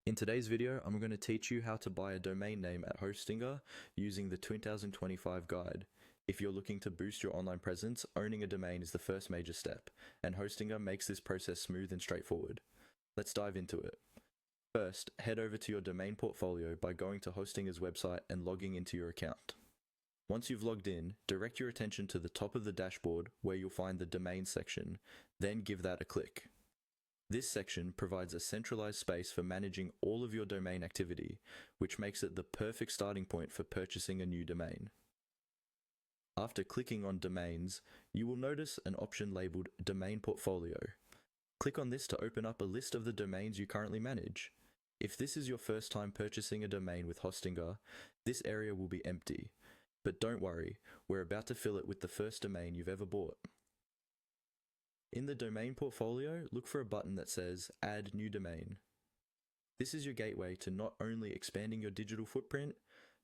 In today's video, I'm going to teach you how to buy a domain name at Hostinger using the 2025 guide. If you're looking to boost your online presence, owning a domain is the first major step, and Hostinger makes this process smooth and straightforward. Let's dive into it. First, head over to your domain portfolio by going to Hostinger's website and logging into your account. Once you've logged in, direct your attention to the top of the dashboard where you'll find the domain section, then give that a click. This section provides a centralized space for managing all of your domain activity, which makes it the perfect starting point for purchasing a new domain. After clicking on Domains, you will notice an option labeled Domain Portfolio. Click on this to open up a list of the domains you currently manage. If this is your first time purchasing a domain with Hostinger, this area will be empty. But don't worry, we're about to fill it with the first domain you've ever bought. In the domain portfolio, look for a button that says Add New Domain. This is your gateway to not only expanding your digital footprint,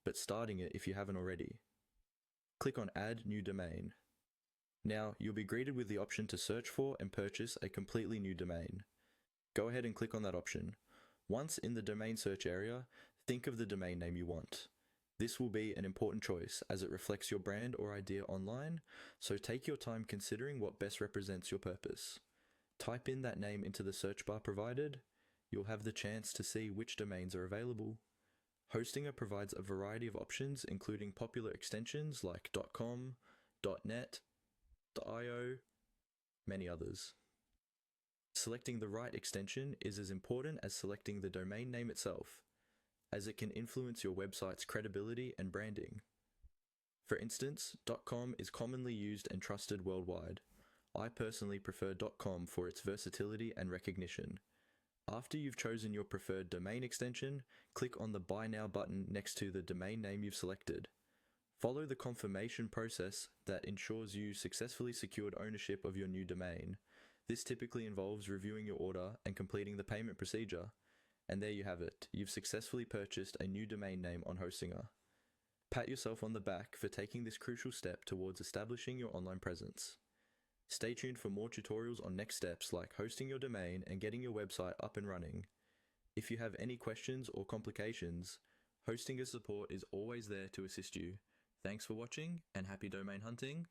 but starting it if you haven't already. Click on Add New Domain. Now, you'll be greeted with the option to search for and purchase a completely new domain. Go ahead and click on that option. Once in the domain search area, think of the domain name you want. This will be an important choice as it reflects your brand or idea online, so take your time considering what best represents your purpose. Type in that name into the search bar provided. You'll have the chance to see which domains are available. Hostinger provides a variety of options, including popular extensions like .com, .net, .io, many others. Selecting the right extension is as important as selecting the domain name itself, as it can influence your website's credibility and branding. For instance, .com is commonly used and trusted worldwide. I personally prefer .com for its versatility and recognition. After you've chosen your preferred domain extension, click on the Buy Now button next to the domain name you've selected. Follow the confirmation process that ensures you successfully secured ownership of your new domain. This typically involves reviewing your order and completing the payment procedure. And there you have it, you've successfully purchased a new domain name on Hostinger. Pat yourself on the back for taking this crucial step towards establishing your online presence. Stay tuned for more tutorials on next steps like hosting your domain and getting your website up and running. If you have any questions or complications, Hostinger support is always there to assist you. Thanks for watching and happy domain hunting.